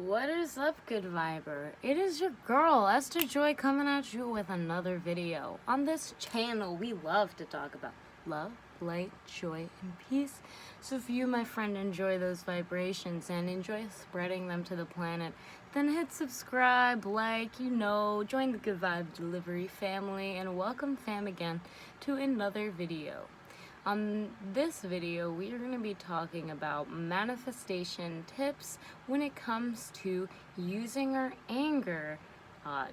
What is up, good viber? It is your girl, Esther Joy, coming at you with another video. On this channel, we love to talk about love, light, joy, and peace. So if you, my friend, enjoy those vibrations and enjoy spreading them to the planet, then hit subscribe, join the Good Vibe Delivery family, and welcome fam again to another video. On this video, we are going to be talking about manifestation tips when it comes to using our anger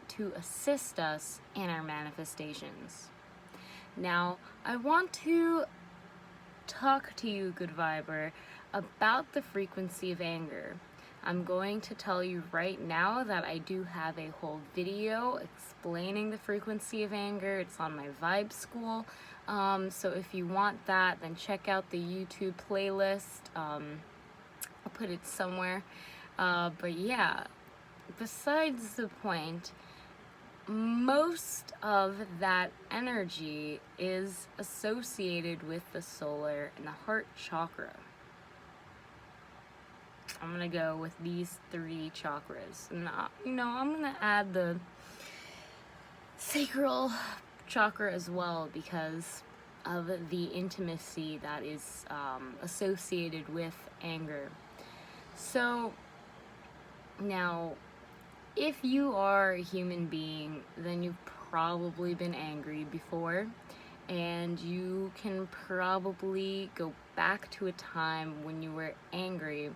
to assist us in our manifestations. Now, I want to talk to you, good viber, about the frequency of anger. I'm going to tell you right now that I do have a whole video explaining the frequency of anger. It's on my Vibe School. So if you want that, then check out the YouTube playlist. I'll put it somewhere. But yeah, besides the point, most of that energy is associated with the solar and the heart chakra. I'm gonna go with these 3 chakras. And, I'm gonna add the sacral chakra as well because of the intimacy that is associated with anger. So, now, if you are a human being, then you've probably been angry before, and you can probably go back to a time when you were angry.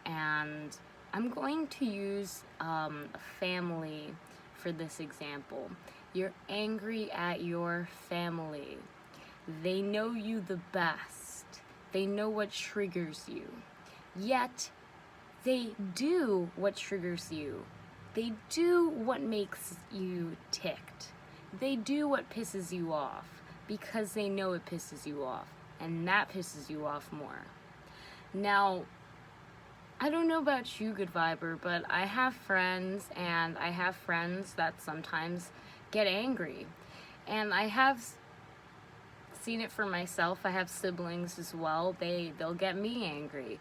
And I'm going to use a family for this example. You're angry at your family. They know you the best. They know what triggers you. Yet, they do what triggers you. They do what makes you ticked. They do what pisses you off because they know it pisses you off. And that pisses you off more. Now, I don't know about you, good viber, but I have friends, and I have friends that sometimes get angry. And I have seen it for myself. I have siblings as well. They'll get me angry.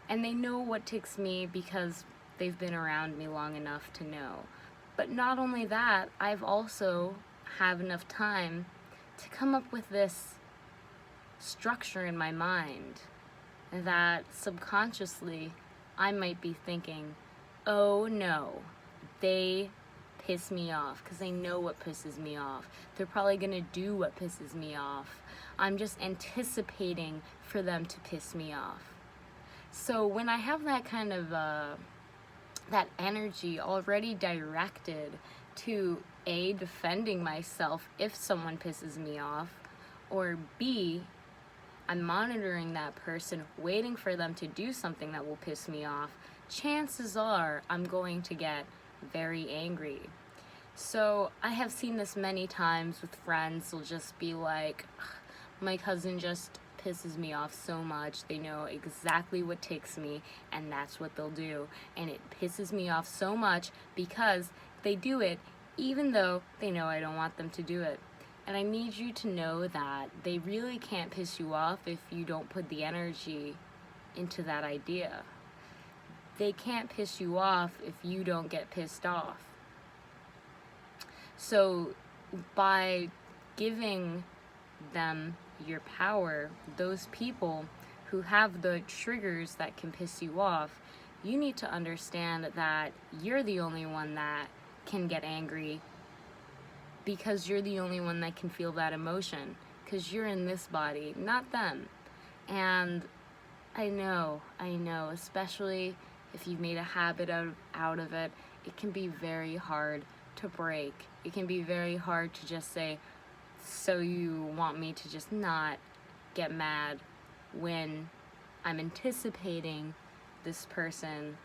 And they know what ticks me because they've been around me long enough to know. But not only that, I've also have enough time to come up with this structure in my mind that subconsciously I might be thinking, oh no, they piss me off because they know what pisses me off. They're probably going to do what pisses me off. I'm just anticipating for them to piss me off. So when I have that kind of, that energy already directed to A, defending myself if someone pisses me off, or B, I'm monitoring that person, waiting for them to do something that will piss me off, chances are I'm going to get very angry. So I have seen this many times with friends. They'll just be like, my cousin just pisses me off so much. They know exactly what ticks me, and that's what they'll do. And it pisses me off so much because they do it even though they know I don't want them to do it. And I need you to know that they really can't piss you off if you don't put the energy into that idea. They can't piss you off if you don't get pissed off. So by giving them your power, those people who have the triggers that can piss you off, you need to understand that you're the only one that can get angry, because you're the only one that can feel that emotion, because you're in this body, not them. And I know, especially if you've made a habit out of it, it can be very hard to break. It can be very hard to just say, so you want me to just not get mad when I'm anticipating this person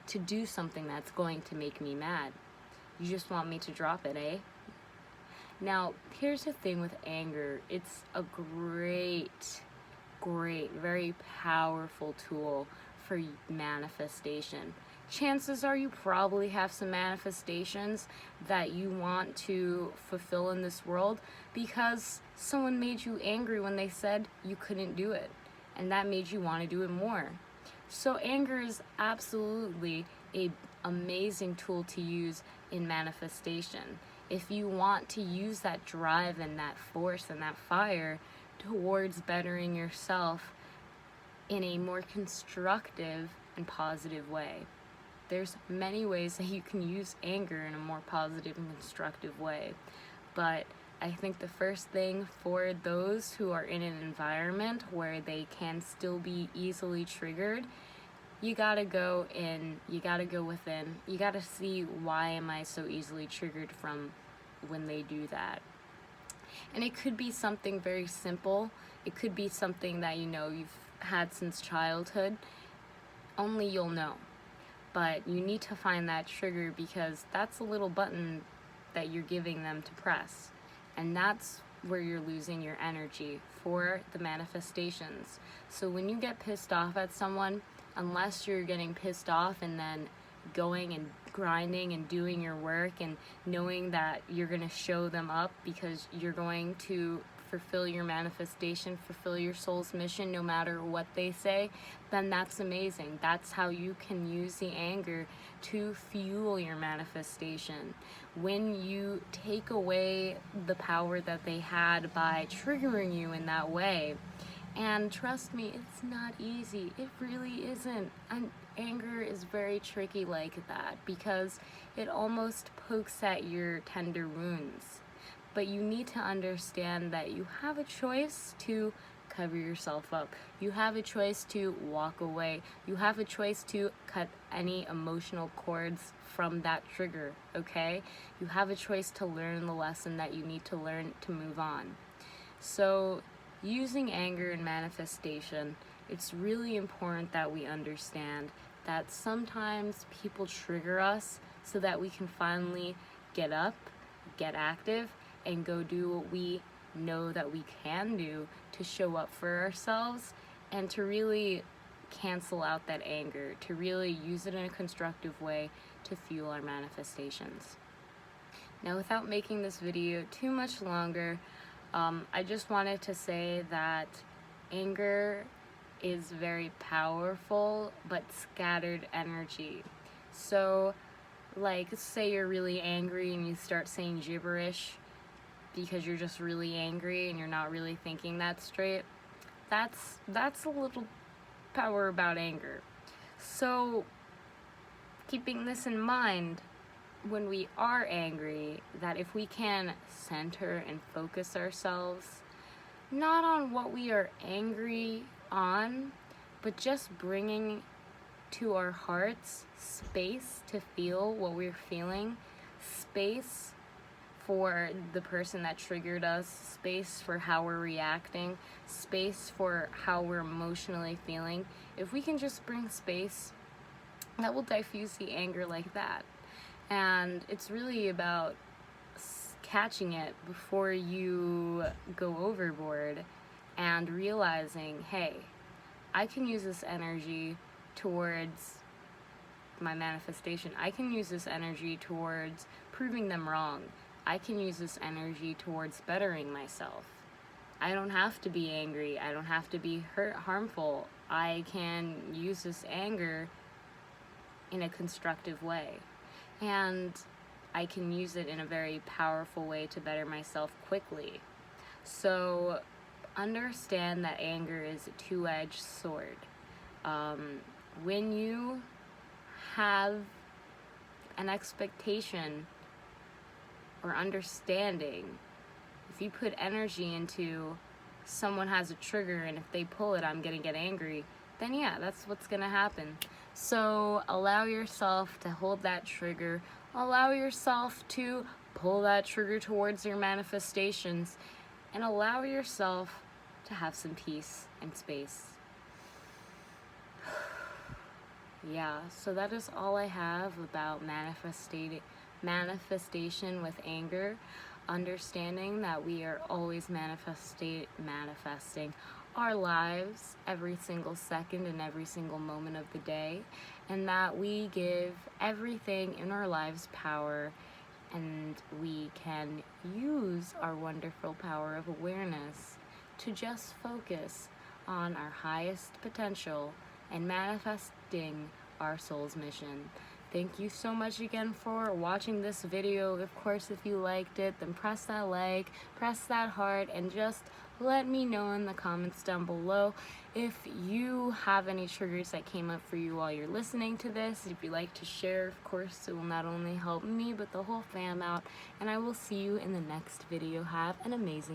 to do something that's going to make me mad. You just want me to drop it, eh? Now, here's the thing with anger. It's a great, very powerful tool for manifestation. Chances are you probably have some manifestations that you want to fulfill in this world because someone made you angry when they said you couldn't do it, and that made you want to do it more. So anger is absolutely a amazing tool to use in manifestation. If you want to use that drive and that force and that fire towards bettering yourself in a more constructive and positive way, there's many ways that you can use anger in a more positive and constructive way. But I think the first thing for those who are in an environment where they can still be easily triggered, you gotta go in, you gotta go within, you gotta see, why am I so easily triggered from when they do that? And it could be something very simple. It could be something that you've had since childhood. Only you'll know. But you need to find that trigger, because that's a little button that you're giving them to press. And that's where you're losing your energy for the manifestations. So when you get pissed off at someone, unless you're getting pissed off and then going and grinding and doing your work and knowing that you're going to show them up because you're going to fulfill your manifestation, fulfill your soul's mission no matter what they say, then that's amazing. That's how you can use the anger to fuel your manifestation. When you take away the power that they had by triggering you in that way, and trust me, it's not easy. It really isn't. And anger is very tricky like that, because it almost pokes at your tender wounds. But you need to understand that you have a choice to cover yourself up. You have a choice to walk away. You have a choice to cut any emotional cords from that trigger, okay? You have a choice to learn the lesson that you need to learn to move on. So, using anger in manifestation, it's really important that we understand that sometimes people trigger us so that we can finally get up, get active, and go do what we know that we can do to show up for ourselves, and to really cancel out that anger, to really use it in a constructive way to fuel our manifestations. Now, without making this video too much longer, I just wanted to say that anger is very powerful but scattered energy. So, like, say you're really angry and you start saying gibberish because you're just really angry and you're not really thinking that straight. That's a little power about anger. So, keeping this in mind, when we are angry, that if we can center and focus ourselves not on what we are angry on, but just bringing to our hearts space to feel what we're feeling, space for the person that triggered us, space for how we're reacting, space for how we're emotionally feeling. If we can just bring space, that will diffuse the anger like that. And it's really about catching it before you go overboard and realizing, hey, I can use this energy towards my manifestation. I can use this energy towards proving them wrong. I can use this energy towards bettering myself. I don't have to be angry. I don't have to be harmful. I can use this anger in a constructive way. And I can use it in a very powerful way to better myself quickly. So understand that anger is a two-edged sword. When you have an expectation or understanding, if you put energy into someone has a trigger and if they pull it, I'm gonna get angry, then yeah, that's what's gonna happen. So allow yourself to hold that trigger, allow yourself to pull that trigger towards your manifestations, and allow yourself to have some peace and space. Yeah, so that is all I have about manifestation with anger. Understanding that we are always manifesting our lives every single second and every single moment of the day, and that we give everything in our lives power, and we can use our wonderful power of awareness to just focus on our highest potential and manifesting our soul's mission. Thank you so much again for watching this video. Of course, if you liked it, then press that like, press that heart, and just let me know in the comments down below if you have any triggers that came up for you while you're listening to this. If you'd like to share, of course, it will not only help me, but the whole fam out. And I will see you in the next video. Have an amazing